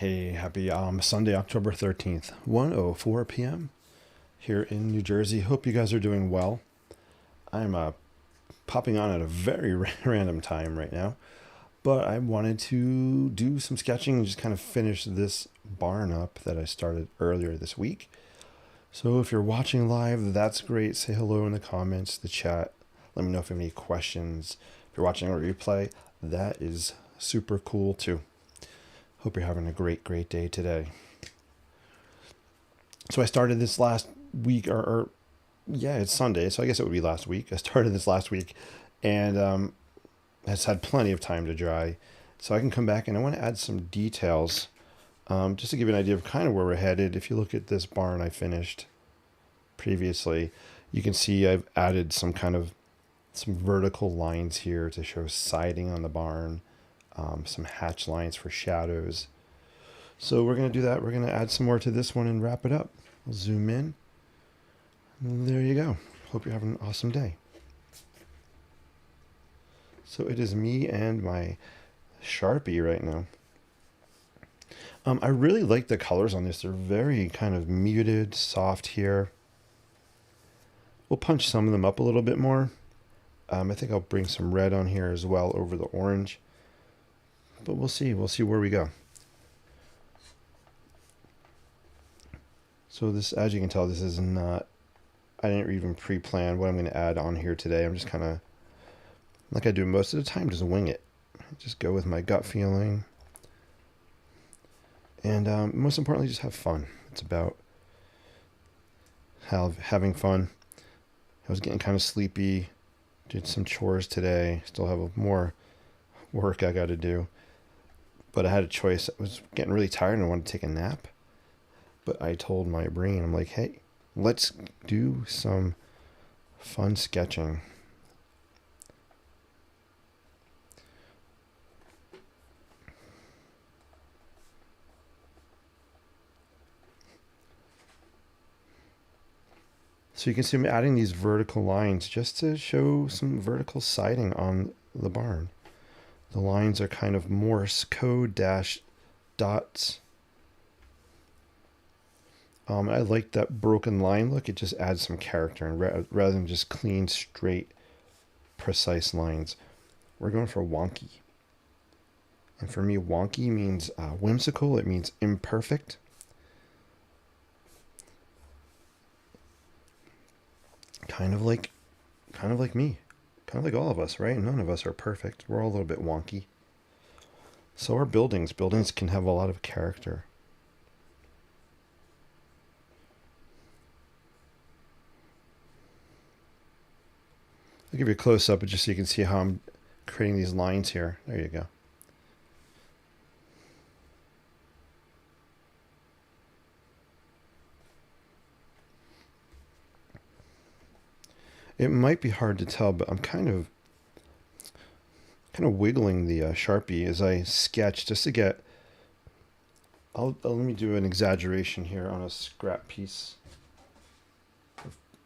Hey, happy Sunday, October 13th, 1:04 p.m. here in New Jersey. Hope you guys are doing well. I'm popping on at a very random time right now, but I wanted to do some sketching and just kind of finish this barn up that I started earlier this week. So if you're watching live, that's great. Say hello in the comments, the chat. Let me know if you have any questions. If you're watching a replay, that is super cool too. Hope you're having a great day today. So I started this last week, or yeah, it's Sunday, so I guess it would be last week. I started this last week, and it's had plenty of time to dry. So I can come back and I want to add some details, just to give you an idea of kind of where we're headed. If you look at this barn I finished previously, you can see I've added some vertical lines here to show siding on the barn, some hatch lines for shadows. So we're going to do that. We're going to add some more to this one and wrap it up. I'll zoom in. And there you go. Hope you're having an awesome day. So it is me and my Sharpie right now. I really like the colors on this. They're very kind of muted, soft here. We'll punch some of them up a little bit more. I think I'll bring some red on here as well over the orange. But we'll see. We'll see where we go. So this, as you can tell, this is not, I didn't even pre-plan what I'm going to add on here today. I'm just kind of, like I do most of the time, just wing it. Just go with my gut feeling. And most importantly, just have fun. It's about having fun. I was getting kind of sleepy. Did some chores today. Still have more work I got to do. But I had a choice. I was getting really tired and I wanted to take a nap. But I told my brain, I'm like, hey, let's do some fun sketching. So you can see I'm adding these vertical lines just to show some vertical siding on the barn. The lines are kind of Morse code dash dots. I like that broken line look. It just adds some character, and rather than just clean, straight, precise lines, we're going for wonky. And for me, wonky means whimsical. It means imperfect. Kind of like me. Kind of like all of us, right? None of us are perfect. We're all a little bit wonky. So are buildings. Buildings can have a lot of character. I'll give you a close-up just so you can see how I'm creating these lines here. There you go. It might be hard to tell, but I'm kind of wiggling the Sharpie as I sketch just to get... let me do an exaggeration here on a scrap piece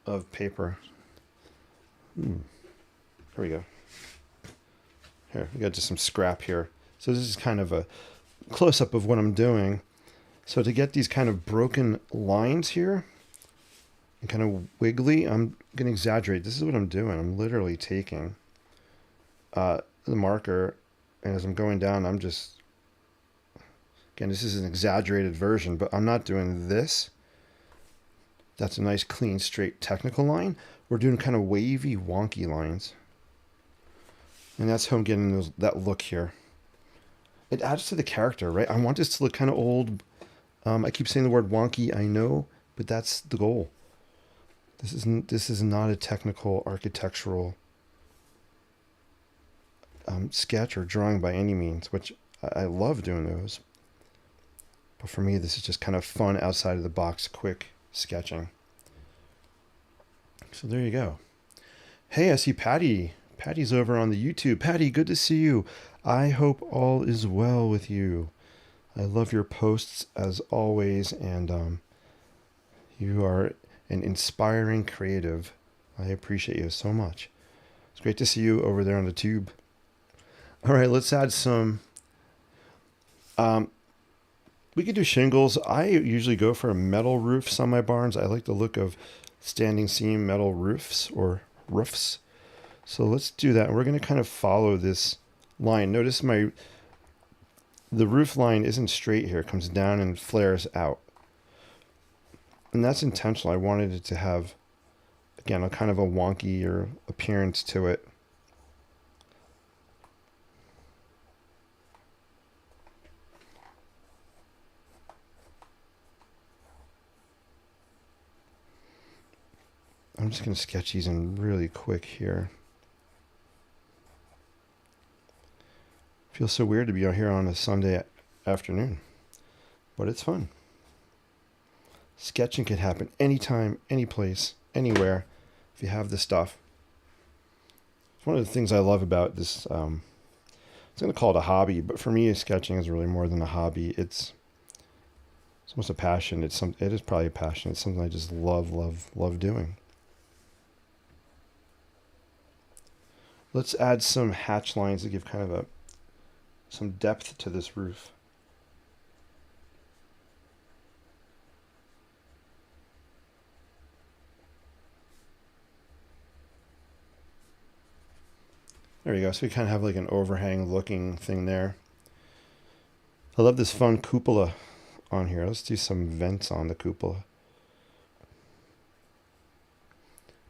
of paper. Here we go. Here, we got just some scrap here. So this is kind of a close-up of what I'm doing. So to get these kind of broken lines here and kind of wiggly, I'm going to exaggerate. This is what I'm doing. I'm literally taking the marker, and as I'm going down, I'm just... Again, this is an exaggerated version, but I'm not doing this. That's a nice, clean, straight, technical line. We're doing kind of wavy, wonky lines. And that's how I'm getting that look here. It adds to the character, right? I want this to look kind of old. I keep saying the word wonky, I know, but that's the goal. This is not a technical architectural sketch or drawing by any means, which I love doing those. But for me, this is just kind of fun, outside of the box, quick sketching. So there you go. Hey, I see Patty. Patty's over on the YouTube. Patty, good to see you. I hope all is well with you. I love your posts as always, and you are an inspiring creative. I appreciate you so much. It's great to see you over there on the tube. All right, let's add some We could do shingles. I usually go for metal roofs on my barns. I like the look of standing seam metal roofs or roofs. So let's do that. We're going to kind of follow this line. Notice the roof line isn't straight here. It comes down and flares out. And that's intentional. I wanted it to have, again, a kind of a wonky appearance to it. I'm just going to sketch these in really quick here. Feels so weird to be out here on a Sunday afternoon, but it's fun. Sketching can happen anytime, any place, anywhere, if you have the stuff. It's one of the things I love about this. I'm going to call it a hobby, but for me, sketching is really more than a hobby. It's almost a passion. It is probably a passion. It's something I just love doing. Let's add some hatch lines to give kind of some depth to this roof. There we go. So we kind of have like an overhang looking thing there. I love this fun cupola on here. Let's do some vents on the cupola.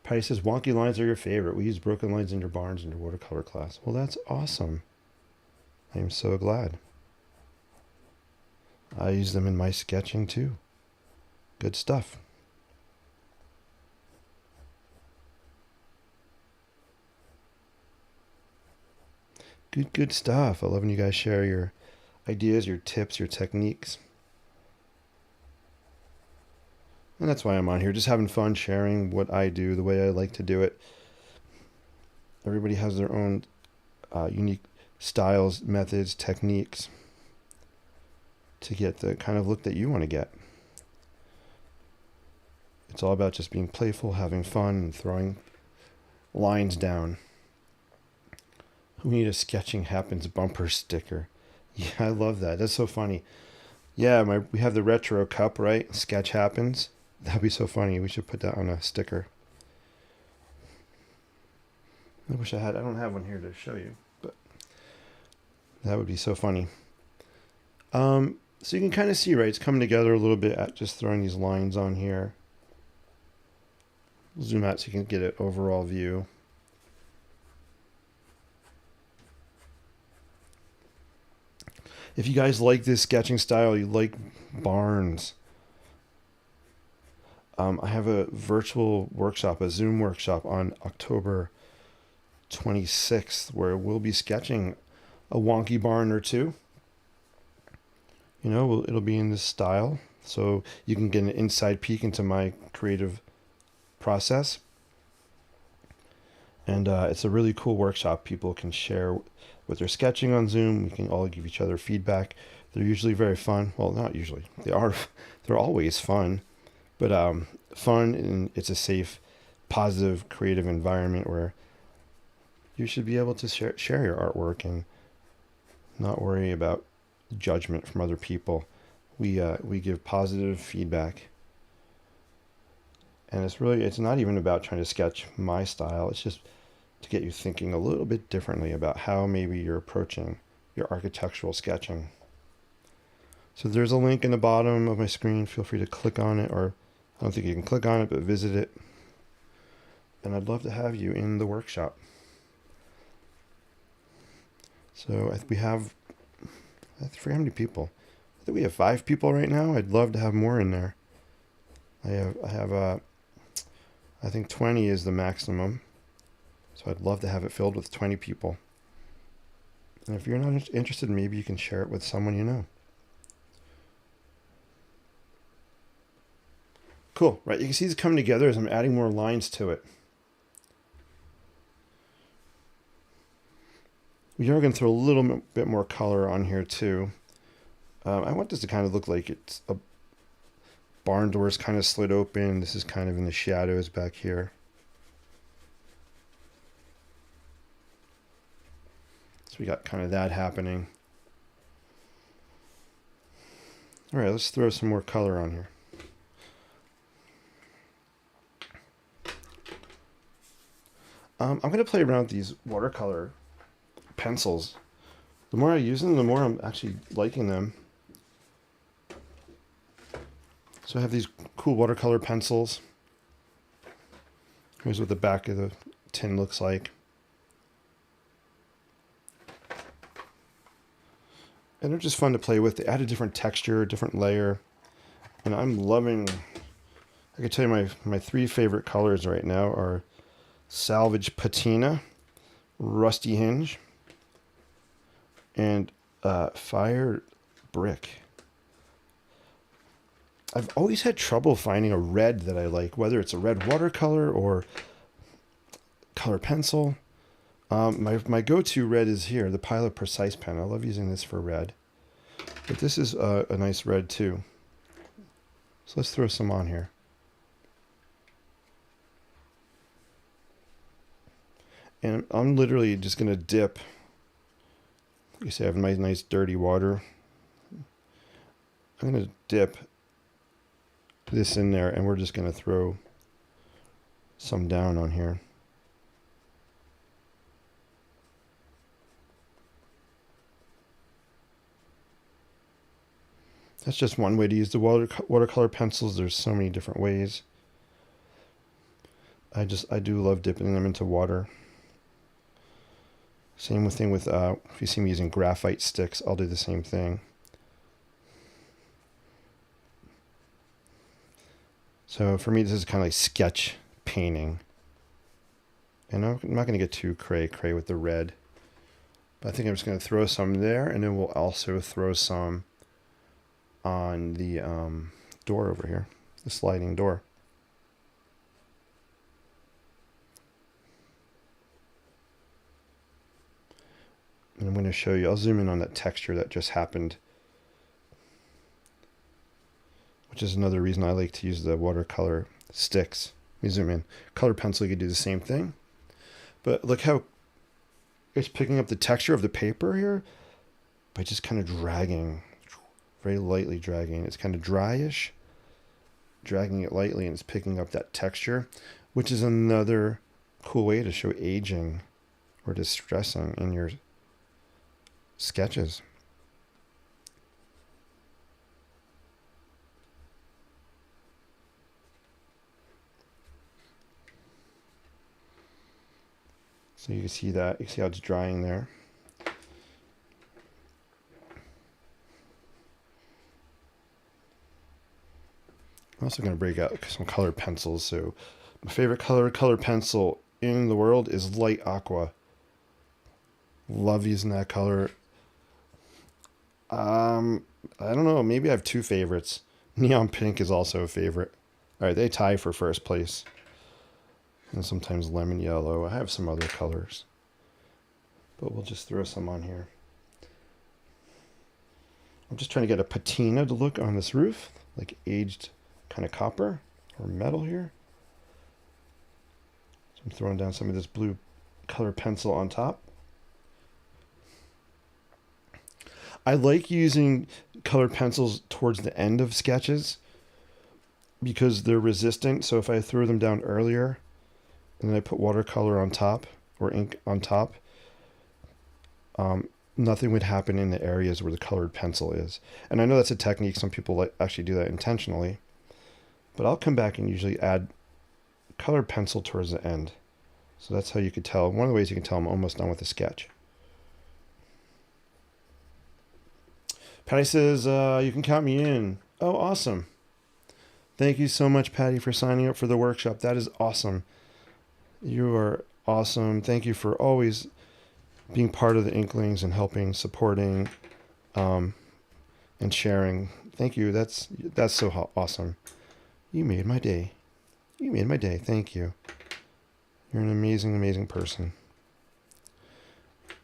Patty says, wonky lines are your favorite. We use broken lines in your barns in your watercolor class. Well, that's awesome. I am so glad. I use them in my sketching too. Good stuff. Good stuff. I love when you guys share your ideas, your tips, your techniques. And that's why I'm on here, just having fun, sharing what I do, the way I like to do it. Everybody has their own unique styles, methods, techniques to get the kind of look that you want to get. It's all about just being playful, having fun, and throwing lines down. We need a Sketching Happens bumper sticker. Yeah, I love that. That's so funny. Yeah, we have the retro cup, right? Sketch Happens. That'd be so funny. We should put that on a sticker. I wish I don't have one here to show you, but that would be so funny. So you can kind of see, right? It's coming together a little bit at just throwing these lines on here. Zoom out so you can get an overall view. If you guys like this sketching style, you like barns, I have a virtual workshop, a Zoom workshop on October 26th, where we'll be sketching a wonky barn or two. You know, it'll be in this style, so you can get an inside peek into my creative process. And it's a really cool workshop. People can share what they're sketching on Zoom. We can all give each other feedback. They're usually very fun. Well, not usually. They're always fun. But fun, and it's a safe, positive, creative environment where you should be able to share your artwork and not worry about judgment from other people. We give positive feedback. And it's not even about trying to sketch my style. It's just to get you thinking a little bit differently about how maybe you're approaching your architectural sketching. So there's a link in the bottom of my screen. Feel free to click on it, or I don't think you can click on it, but visit it. And I'd love to have you in the workshop. So I forget how many people. I think we have 5 people right now. I'd love to have more in there. I think 20 is the maximum. So I'd love to have it filled with 20 people. And if you're not interested, maybe you can share it with someone you know. Cool, right? You can see this coming together as I'm adding more lines to it. We are going to throw a little bit more color on here too. I want this to kind of look like it's a barn doors kind of slid open. This is kind of in the shadows back here. So we got kind of that happening. All right, let's throw some more color on here. I'm going to play around with these watercolor pencils. The more I use them, the more I'm actually liking them. So I have these cool watercolor pencils. Here's what the back of the tin looks like. And they're just fun to play with. They add a different texture, a different layer. And I'm loving, I can tell you my three favorite colors right now are Salvage Patina, Rusty Hinge, and Fire Brick. I've always had trouble finding a red that I like, whether it's a red watercolor or color pencil. My go-to red is here, the Pilot Precise pen. I love using this for red. But this is a nice red too. So let's throw some on here. And I'm literally just going to dip. You see I have nice dirty water. I'm going to dip this in there, and we're just going to throw some down on here. That's just one way to use the watercolor pencils. There's so many different ways. I do love dipping them into water. Same thing with, if you see me using graphite sticks, I'll do the same thing. So for me, this is kind of like sketch painting. And I'm not going to get too cray with the red. But I think I'm just going to throw some there, and then we'll also throw some on the door over here, the sliding door. And I'm going to show you, I'll zoom in on that texture that just happened, which is another reason I like to use the watercolor sticks. Let me zoom in. Color pencil, you could do the same thing. But look how it's picking up the texture of the paper here by just kind of dragging, very lightly dragging. It's kind of dryish, dragging it lightly, and it's picking up that texture, which is another cool way to show aging or distressing in your sketches. So you can see that, you can see how it's drying there. I'm also going to break out some colored pencils. So my favorite color pencil in the world is light aqua. Love using that color. I don't know, maybe I have two favorites. Neon pink is also a favorite. All right, they tie for first place. And sometimes lemon yellow. I have some other colors, but we'll just throw some on here. I'm just trying to get a patina to look on this roof, like aged kind of copper or metal here. So I'm throwing down some of this blue color pencil on top. I like using colored pencils towards the end of sketches because they're resistant. So if I throw them down earlier and then I put watercolor on top or ink on top, nothing would happen in the areas where the colored pencil is. And I know that's a technique. Some people actually do that intentionally. But I'll come back and usually add colored pencil towards the end. So that's how you could tell. One of the ways you can tell I'm almost done with the sketch. Patty says, you can count me in. Oh, awesome. Thank you so much, Patty, for signing up for the workshop. That is awesome. You are awesome. Thank you for always being part of the Inklings and helping, supporting, and sharing. Thank you. That's so awesome. You made my day. You made my day. Thank you. You're an amazing, amazing person.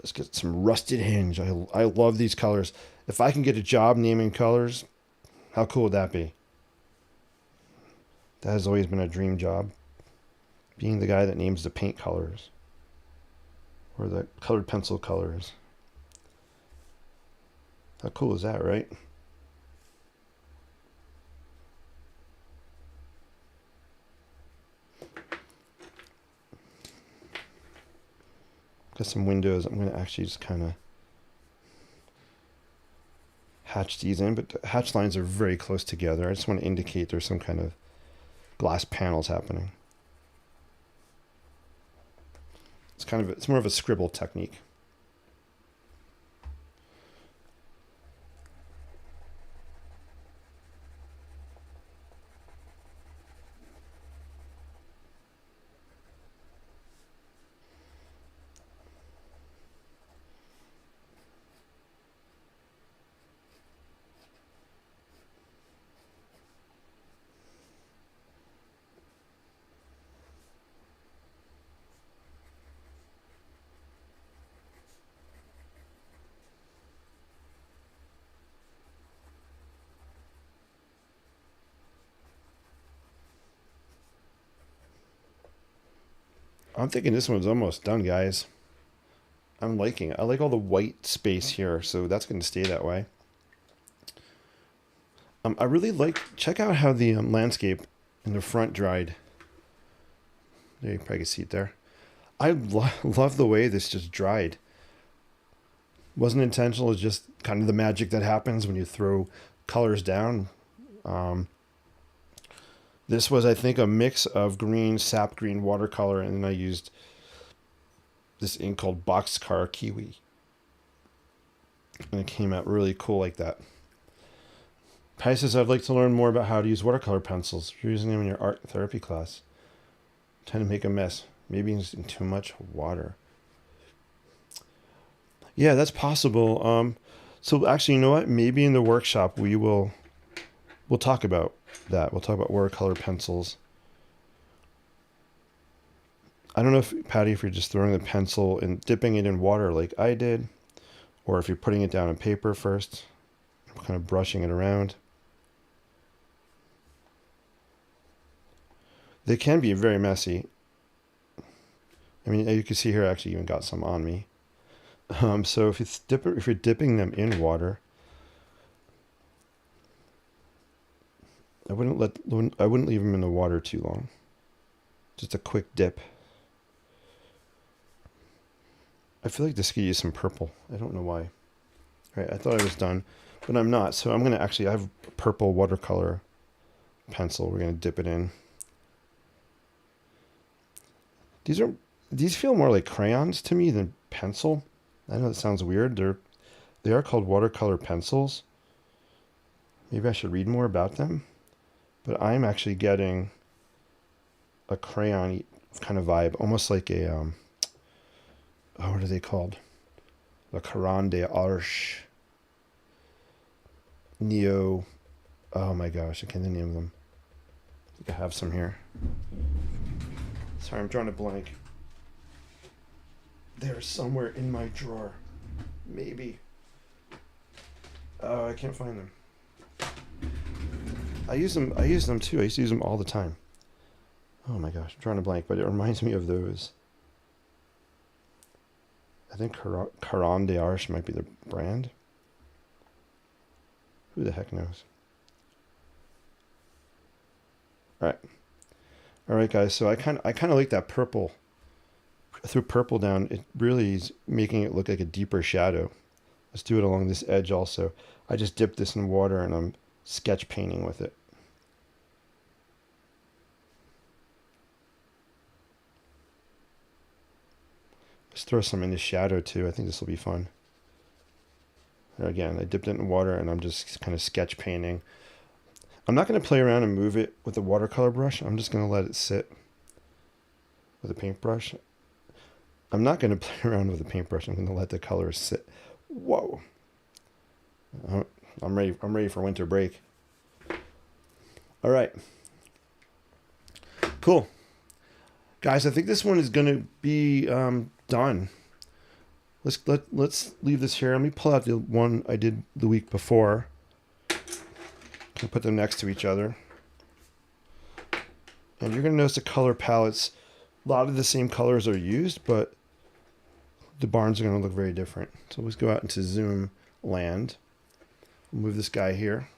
Let's get some Rusted Hinge. I love these colors. If I can get a job naming colors, how cool would that be? That has always been a dream job. Being the guy that names the paint colors. Or the colored pencil colors. How cool is that, right? Got some windows. I'm going to actually just kind of hatch these in, but the hatch lines are very close together. I just want to indicate there's some kind of glass panels happening. It's more of a scribble technique. I'm thinking this one's almost done, guys. I'm liking it. I like all the white space here, so that's going to stay that way. I really check out how the landscape in the front dried. There, you probably can see it there. I love the way this just dried. Wasn't intentional, it's just kind of the magic that happens when you throw colors down. This was, I think, a mix of green, sap green watercolor, and then I used this ink called Boxcar Kiwi. And it came out really cool like that. Patty says, I'd like to learn more about how to use watercolor pencils. If you're using them in your art therapy class, tend to make a mess. Maybe using too much water. Yeah, that's possible. So actually, you know what? Maybe in the workshop we'll talk about that. We'll talk about watercolor pencils. I don't know if, Patty, if you're just throwing the pencil and dipping it in water like I did, or if you're putting it down on paper first, kind of brushing it around. They can be very messy. I mean, you can see here, I actually even got some on me. So if you're dipping them in water, I wouldn't leave them in the water too long. Just a quick dip. I feel like this could use some purple. I don't know why. All right, I thought I was done, but I'm not. So I'm gonna I have a purple watercolor pencil. We're gonna dip it in. These feel more like crayons to me than pencil. I know that sounds weird. They are called watercolor pencils. Maybe I should read more about them. But I'm actually getting a crayon kind of vibe, almost like a what are they called? Le Caran d'Arche. Neo. Oh my gosh, I can't name them. I think I have some here. Sorry, I'm drawing a blank. They're somewhere in my drawer. Maybe. Oh, I can't find them. I use them too. I used to use them all the time. Oh my gosh, I'm drawing a blank, but it reminds me of those. I think Caran d'Arche might be the brand. Who the heck knows? All right, guys. So I kind of like that purple. I threw purple down. It really is making it look like a deeper shadow. Let's do it along this edge also. I just dipped this in water and I'm sketch painting with it. Let's throw some in the shadow too. I think this will be fun. There again, I dipped it in water and I'm just kind of sketch painting. I'm not going to play around and move it with the watercolor brush. I'm just going to let it sit with a paintbrush. I'm not going to play around with a paintbrush. I'm going to let the colors sit. Whoa. I'm ready for winter break. All right. Cool. Guys, I think this one is going to be done. Let's leave this here. Let me pull out the one I did the week before. And put them next to each other. And you're going to notice the color palettes, a lot of the same colors are used, but the barns are going to look very different. So let's go out into zoom land. We'll move this guy here.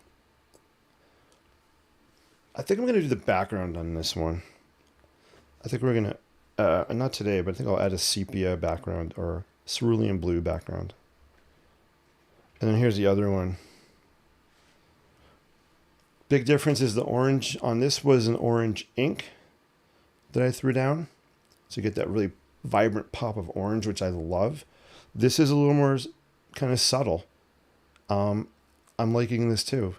I think I'm going to do the background on this one. I think we're going to Not today, but I think I'll add a sepia background or cerulean blue background. And then here's the other one. Big difference is the orange on this was an orange ink that I threw down. So you get that really vibrant pop of orange, which I love. This is a little more kind of subtle. I'm liking this too.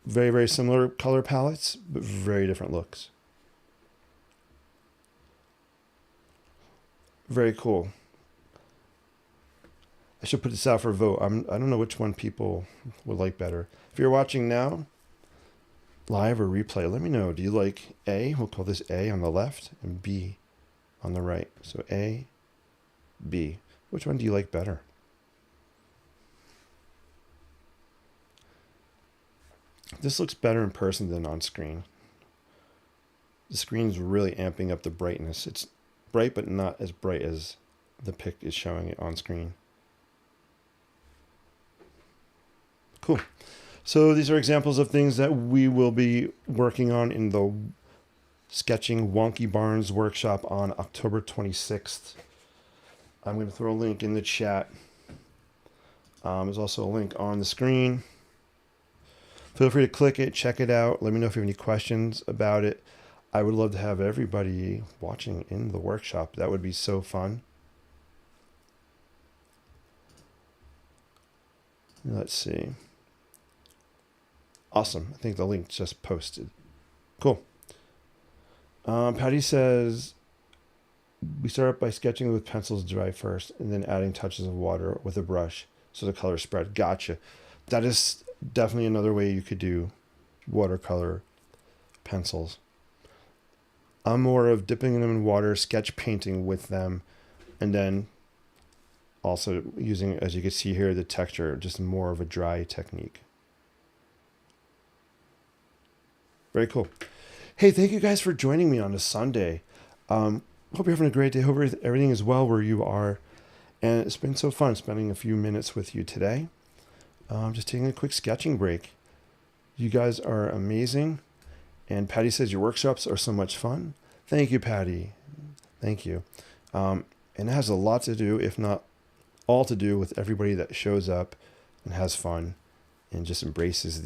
Very, very similar color palettes, but very different looks. Very cool. I should put this out for a vote. I don't know which one people would like better. If you're watching now, live or replay, let me know. Do you like A? We'll call this A on the left and B on the right. So A, B. Which one do you like better? This looks better in person than on screen. The screen's really amping up the brightness. It's bright, but not as bright as the pic is showing it on screen. Cool. So these are examples of things that we will be working on in the Sketching Wonky Barns workshop on October 26th. I'm going to throw a link in the chat. There's also a link on the screen. Feel free to click it, check it out. Let me know if you have any questions about it. I would love to have everybody watching in the workshop. That would be so fun. Let's see. Awesome. I think the link just posted. Cool. Patty says, we start up by sketching with pencils dry first and then adding touches of water with a brush so the color spread. Gotcha. That is definitely another way you could do watercolor pencils. I'm more of dipping them in water, sketch painting with them, and then also using, as you can see here, the texture, just more of a dry technique. Very cool. Hey, thank you guys for joining me on a Sunday. Hope you're having a great day. Hope everything is well where you are. And it's been so fun spending a few minutes with you today. Just taking a quick sketching break. You guys are amazing. And Patty says your workshops are so much fun. Thank you, Patty. Thank you. And it has a lot to do, if not all to do, with everybody that shows up and has fun and just embraces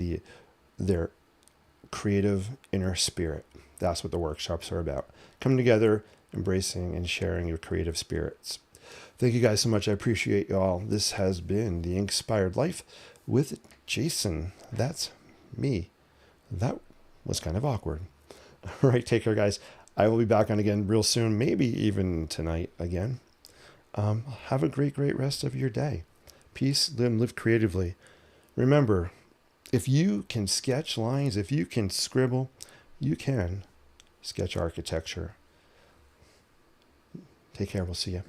their creative inner spirit. That's what the workshops are about. Coming together, embracing and sharing your creative spirits. Thank you guys so much. I appreciate y'all. This has been The Inspired Life with Jason. That's me. That was kind of awkward. All right, take care, guys. I will be back on again real soon, maybe even tonight again. Have a great, great rest of your day. Peace, live creatively. Remember, if you can sketch lines, if you can scribble, you can sketch architecture. Take care. We'll see you.